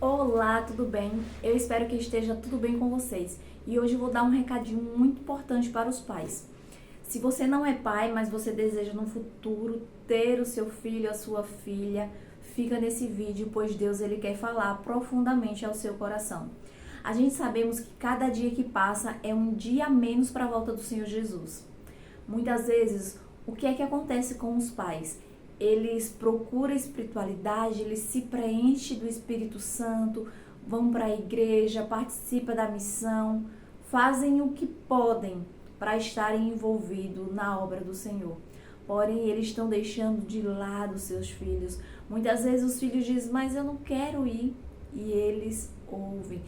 Olá, tudo bem? Eu espero que esteja tudo bem com vocês. E hoje eu vou dar um recadinho muito importante para os pais. Se você não é pai, mas você deseja no futuro ter o seu filho, a sua filha, fica nesse vídeo, pois Deus ele quer falar profundamente ao seu coração. A gente sabemos que cada dia que passa é um dia a menos para a volta do Senhor Jesus. Muitas vezes, o que é que acontece com os pais? Eles procuram espiritualidade, eles se preenchem do Espírito Santo, vão para a igreja, participam da missão, fazem o que podem para estarem envolvidos na obra do Senhor. Porém, eles estão deixando de lado seus filhos. Muitas vezes os filhos dizem, mas eu não quero ir. E eles ouvem.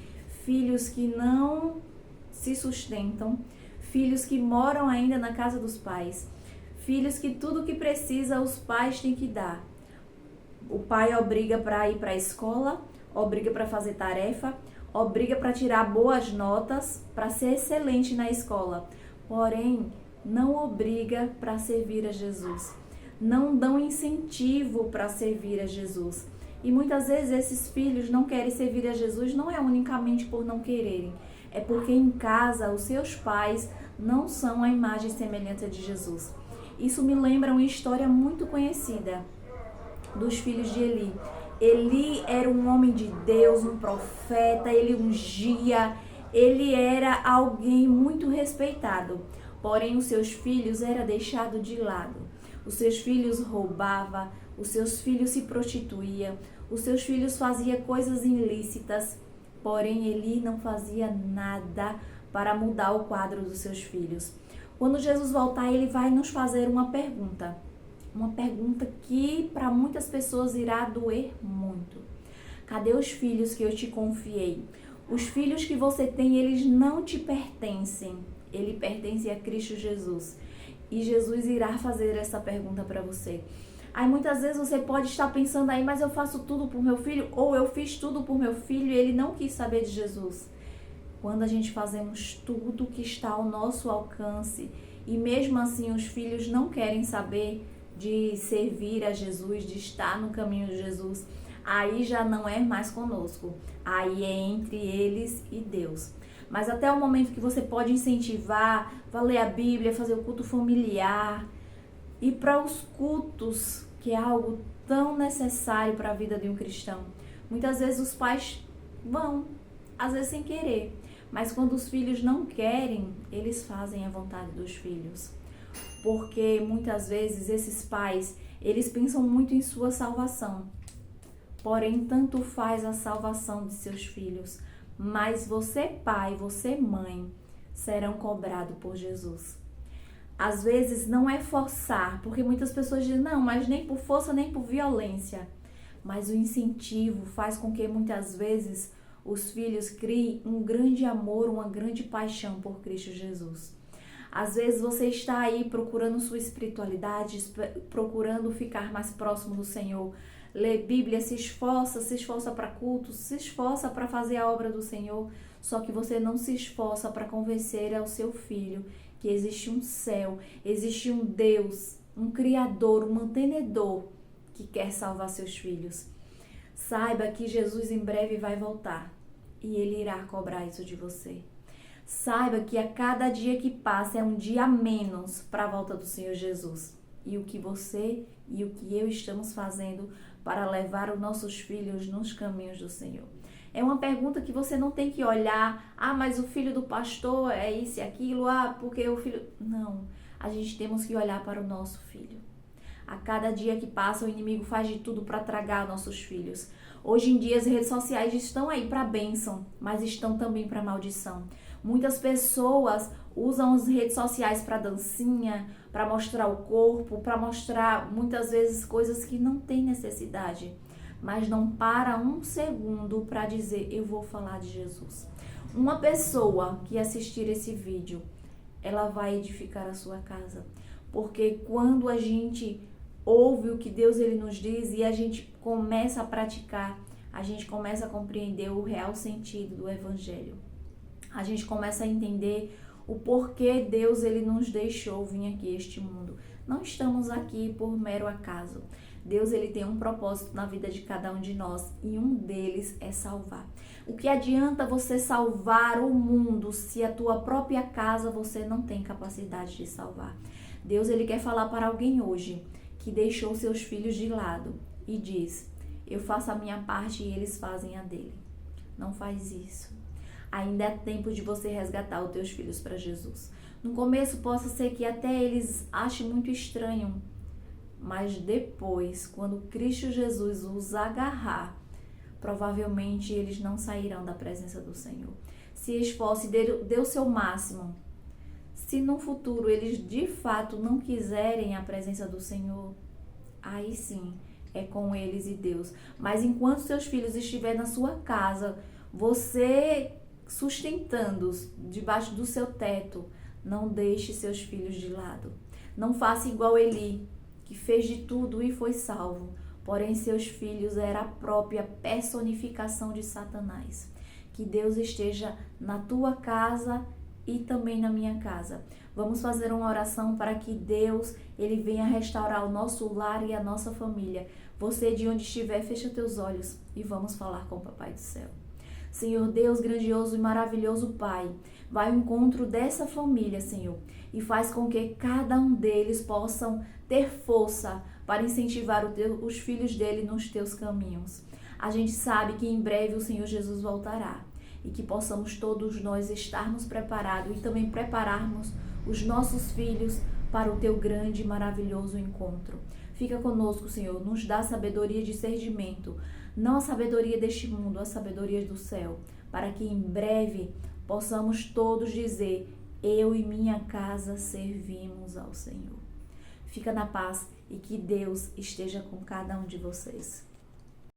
Filhos que não se sustentam, filhos que moram ainda na casa dos pais, filhos que tudo que precisa os pais têm que dar. O pai obriga para ir para a escola, obriga para fazer tarefa, obriga para tirar boas notas, para ser excelente na escola. Porém, não obriga para servir a Jesus. Não dão incentivo para servir a Jesus. E muitas vezes esses filhos não querem servir a Jesus, não é unicamente por não quererem. É porque em casa os seus pais não são a imagem e semelhança de Jesus. Isso me lembra uma história muito conhecida dos filhos de Eli. Eli era um homem de Deus, um profeta, ele ungia, ele era alguém muito respeitado. Porém, os seus filhos eram deixados de lado. Os seus filhos roubavam, os seus filhos se prostituíam, os seus filhos faziam coisas ilícitas. Porém, Eli não fazia nada para mudar o quadro dos seus filhos. Quando Jesus voltar, ele vai nos fazer uma pergunta que para muitas pessoas irá doer muito. Cadê os filhos que eu te confiei? Os filhos que você tem, eles não te pertencem, ele pertence a Cristo Jesus. E Jesus irá fazer essa pergunta para você. Aí muitas vezes você pode estar pensando aí, mas eu faço tudo por meu filho, ou eu fiz tudo por meu filho e ele não quis saber de Jesus. Quando a gente fazemos tudo que está ao nosso alcance e mesmo assim os filhos não querem saber de servir a Jesus, de estar no caminho de Jesus, aí já não é mais conosco, aí é entre eles e Deus. Mas até o momento que você pode incentivar, vai ler a Bíblia, fazer o culto familiar, ir para os cultos, que é algo tão necessário para a vida de um cristão. Muitas vezes os pais vão, às vezes sem querer, mas quando os filhos não querem, eles fazem a vontade dos filhos. Porque muitas vezes esses pais, eles pensam muito em sua salvação. Porém, tanto faz a salvação de seus filhos. Mas você pai, você mãe, serão cobrados por Jesus. Às vezes não é forçar, porque muitas pessoas dizem, não, mas nem por força, nem por violência. Mas o incentivo faz com que muitas vezes os filhos criem um grande amor, uma grande paixão por Cristo Jesus. Às vezes você está aí procurando sua espiritualidade, procurando ficar mais próximo do Senhor. Lê Bíblia, se esforça para cultos, se esforça para fazer a obra do Senhor. Só que você não se esforça para convencer ao seu filho que existe um céu, existe um Deus, um Criador, um mantenedor que quer salvar seus filhos. Saiba que Jesus em breve vai voltar e Ele irá cobrar isso de você. Saiba que a cada dia que passa é um dia a menos para a volta do Senhor Jesus. E o que você e o que eu estamos fazendo para levar os nossos filhos nos caminhos do Senhor? É uma pergunta que você não tem que olhar, mas o filho do pastor é isso e aquilo, porque o filho... Não, a gente temos que olhar para o nosso filho. A cada dia que passa, o inimigo faz de tudo para tragar nossos filhos. Hoje em dia, as redes sociais estão aí para bênção, mas estão também para maldição. Muitas pessoas usam as redes sociais para dancinha, para mostrar o corpo, para mostrar muitas vezes coisas que não tem necessidade. Mas não para um segundo para dizer, eu vou falar de Jesus. Uma pessoa que assistir esse vídeo, ela vai edificar a sua casa. Porque quando a gente ouve o que Deus ele nos diz e a gente começa a praticar, a gente começa a compreender o real sentido do Evangelho. A gente começa a entender o porquê Deus ele nos deixou vir aqui a este mundo. Não estamos aqui por mero acaso. Deus, ele tem um propósito na vida de cada um de nós e um deles é salvar. O que adianta você salvar o mundo se a tua própria casa você não tem capacidade de salvar? Deus, ele quer falar para alguém hoje que deixou seus filhos de lado e diz: eu faço a minha parte e eles fazem a dele. Não faz isso. Ainda é tempo de você resgatar os teus filhos para Jesus. No começo possa ser que até eles achem muito estranho, mas depois, quando Cristo Jesus os agarrar, provavelmente eles não sairão da presença do Senhor. Se esforce, dê o seu máximo. Se no futuro eles de fato não quiserem a presença do Senhor, aí sim é com eles e Deus. Mas enquanto seus filhos estiverem na sua casa, você sustentando-os debaixo do seu teto, não deixe seus filhos de lado. Não faça igual Eli, que fez de tudo e foi salvo. Porém, seus filhos eram a própria personificação de Satanás. Que Deus esteja na tua casa e também na minha casa. Vamos fazer uma oração para que Deus, ele venha restaurar o nosso lar e a nossa família. Você, de onde estiver, fecha teus olhos e vamos falar com o Papai do Céu. Senhor Deus, grandioso e maravilhoso Pai, vai ao encontro dessa família, Senhor, e faz com que cada um deles possam ter força para incentivar os filhos dele nos teus caminhos. A gente sabe que em breve o Senhor Jesus voltará e que possamos todos nós estarmos preparados e também prepararmos os nossos filhos para o teu grande e maravilhoso encontro. Fica conosco, Senhor, nos dá sabedoria de discernimento, não a sabedoria deste mundo, a sabedoria do céu, para que em breve possamos todos dizer: eu e minha casa servimos ao Senhor. Fica na paz e que Deus esteja com cada um de vocês.